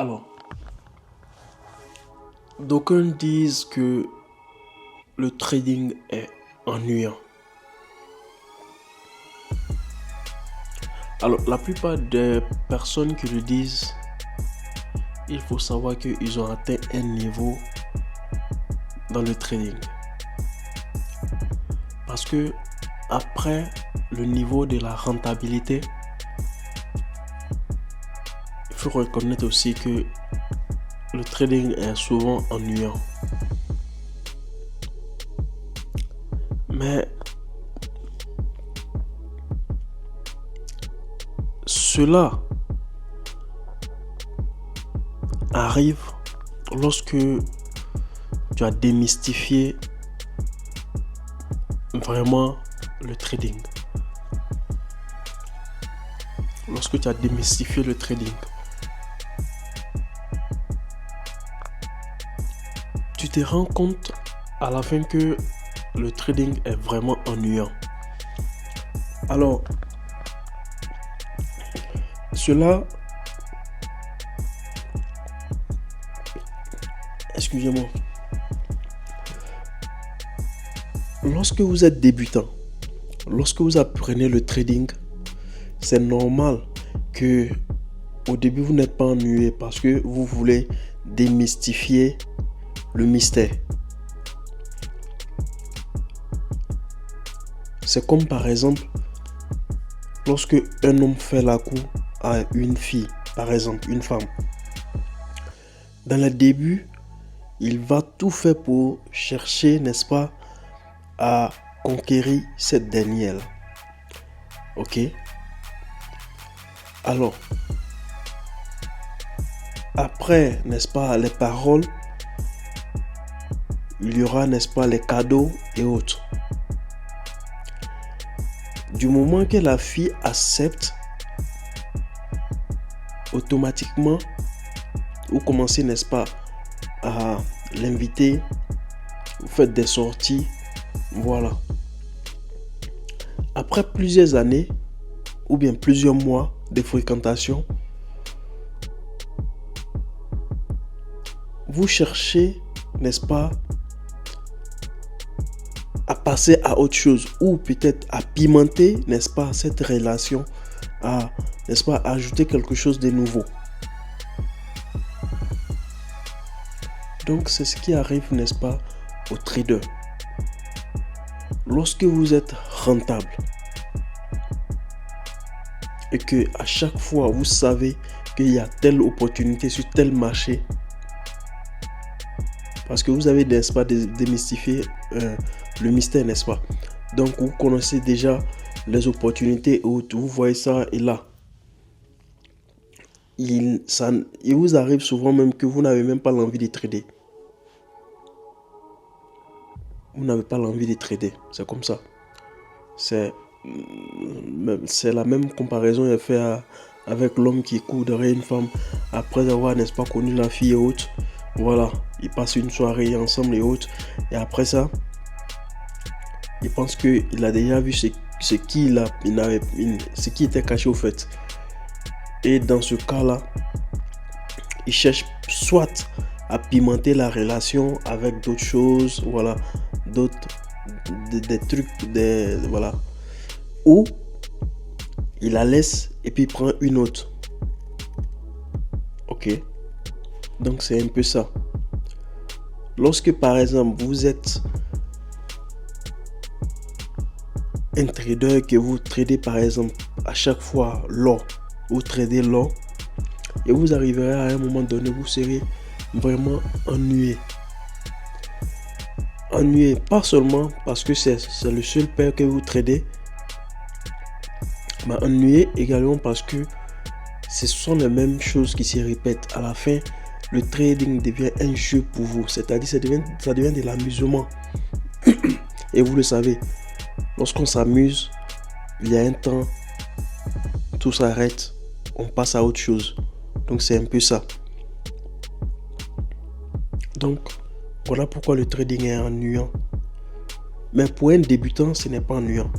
Alors, d'aucuns disent que le trading est ennuyant. Alors, la plupart des personnes qui le disent, il faut savoir qu'ils ont atteint un niveau dans le trading. Parce que après le niveau de la rentabilité, il faut reconnaître aussi que le trading est souvent ennuyant. Mais cela arrive lorsque tu as démystifié vraiment le trading. Lorsque tu as démystifié le trading, tu te rends compte à la fin que le trading est vraiment ennuyant. Alors, excusez-moi, lorsque vous êtes débutant, lorsque vous apprenez le trading, c'est normal que au début vous n'êtes pas ennuyé parce que vous voulez démystifier le mystère. C'est comme par exemple lorsque un homme fait la cour à une fille, par exemple une femme. Dans le début, il va tout faire pour chercher, n'est-ce pas, à conquérir cette dernière. Ok? Alors, après, n'est-ce pas, les paroles, il y aura, n'est-ce pas, les cadeaux et autres. Du moment que la fille accepte, automatiquement, vous commencez, n'est-ce pas, à l'inviter, vous faites des sorties, voilà. Après plusieurs années, ou bien plusieurs mois de fréquentation, vous cherchez, n'est-ce pas, à passer à autre chose ou peut-être à pimenter, n'est-ce pas, cette relation, à, n'est-ce pas, ajouter quelque chose de nouveau. Donc c'est ce qui arrive, n'est-ce pas, aux traders. Lorsque vous êtes rentable et que à chaque fois vous savez qu'il y a telle opportunité sur tel marché, parce que vous avez, n'est-ce pas, démystifié le mystère, n'est-ce pas. Donc vous connaissez déjà les opportunités où vous voyez ça et là. Il vous arrive souvent même que vous n'avez même pas l'envie de trader. Vous n'avez pas l'envie de trader. C'est comme ça. C'est la même comparaison est faite avec l'homme qui court derrière une femme après avoir, n'est-ce pas, connu la fille et autres. Voilà, ils passent une soirée ensemble et autres. Et après ça, il pense qu'il a déjà vu ce qui était caché au fait. Et dans ce cas-là, il cherche soit à pimenter la relation avec d'autres choses, voilà, des trucs, voilà, ou il la laisse et puis il prend une autre. Ok, donc c'est un peu ça. Lorsque par exemple vous êtes un trader que vous tradez par exemple à chaque fois l'or, vous tradez l'or et vous arriverez à un moment donné, vous serez vraiment ennuyé. Ennuyé, pas seulement parce que c'est le seul paire que vous tradez, mais ennuyé également parce que ce sont les mêmes choses qui se répètent. À la fin, le trading devient un jeu pour vous, c'est-à-dire ça devient de l'amusement. Et vous le savez, lorsqu'on s'amuse, il y a un temps, tout s'arrête, on passe à autre chose. Donc c'est un peu ça. Donc voilà pourquoi le trading est ennuyant. Mais pour un débutant, ce n'est pas ennuyant.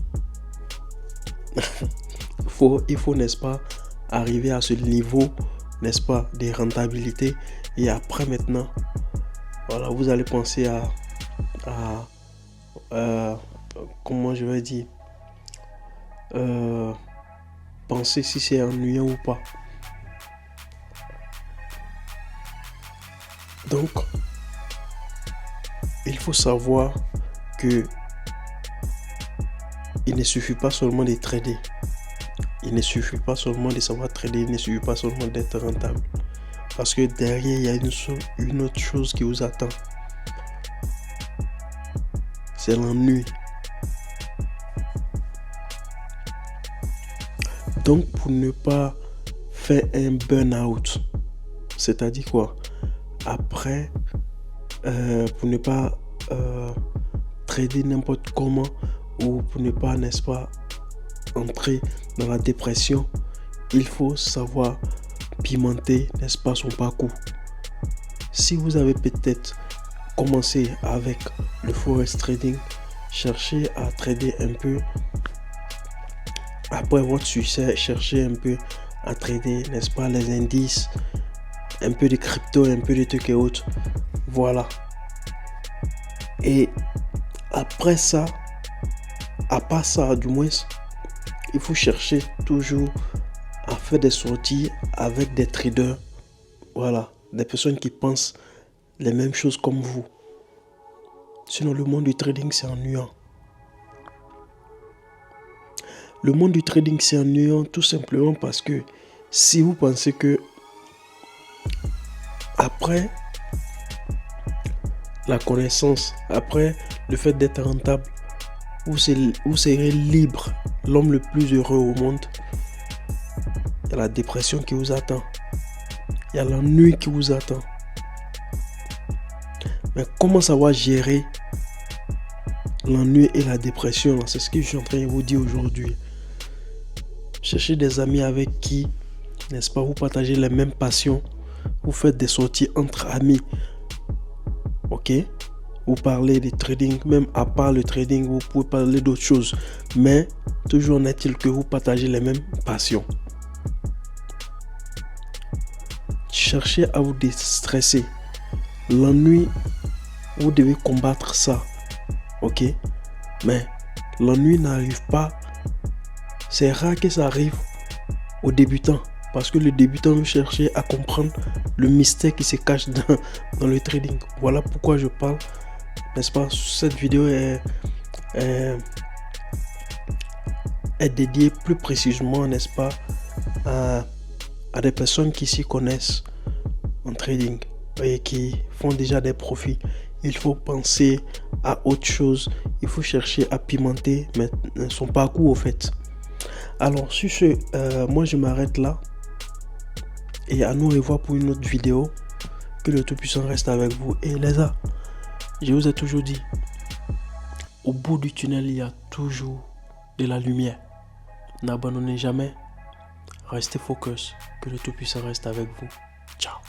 il faut, n'est-ce pas, arriver à ce niveau n'est-ce pas, des rentabilités. Et après maintenant, voilà, vous allez penser comment je vais dire, penser si c'est ennuyant ou pas. Donc, il faut savoir que il ne suffit pas seulement de trader. Il ne suffit pas seulement de savoir trader. Il ne suffit pas seulement d'être rentable. Parce que derrière, il y a une autre chose qui vous attend. C'est l'ennui. Donc, pour ne pas faire un burn-out, c'est-à-dire quoi? Après, pour ne pas trader n'importe comment, ou pour ne pas, n'est-ce pas, entrer dans la dépression, il faut savoir pimenter, n'est-ce pas, son parcours. Si vous avez peut-être commencé avec le forex trading, cherchez à trader un peu. Après votre succès, cherchez un peu à trader, n'est-ce pas, les indices, un peu de crypto, un peu de trucs et autres. Voilà. Et après ça, à part ça, du moins, il faut chercher toujours à faire des sorties avec des traders. Voilà, des personnes qui pensent les mêmes choses comme vous. Sinon, le monde du trading, c'est ennuyant. Le monde du trading, c'est ennuyant tout simplement parce que si vous pensez que après la connaissance, après le fait d'être rentable, vous serez libre, l'homme le plus heureux au monde, il y a la dépression qui vous attend. Il y a l'ennui qui vous attend. Mais comment savoir gérer l'ennui et la dépression? C'est ce que je suis en train de vous dire aujourd'hui. Cherchez des amis avec qui, n'est-ce pas, vous partagez les mêmes passions. Vous faites des sorties entre amis. Ok? Vous parlez de trading, même à part le trading, vous pouvez parler d'autres choses. Mais toujours est-il que vous partagez les mêmes passions. Cherchez à vous déstresser. L'ennui, vous devez combattre ça. Ok? Mais l'ennui n'arrive pas. C'est rare que ça arrive aux débutants. Parce que le débutant veut chercher à comprendre le mystère qui se cache dans le trading. Voilà pourquoi je parle, n'est-ce pas? Cette vidéo est dédiée plus précisément, n'est-ce pas, à des personnes qui s'y connaissent en trading et qui font déjà des profits. Il faut penser à autre chose. Il faut chercher à pimenter son parcours au fait. Alors sur ce, moi je m'arrête là. Et à nous revoir pour une autre vidéo. Que le Tout-Puissant reste avec vous. Et les gars, je vous ai toujours dit, au bout du tunnel, il y a toujours de la lumière. N'abandonnez jamais. Restez focus. Que le Tout-Puissant reste avec vous. Ciao.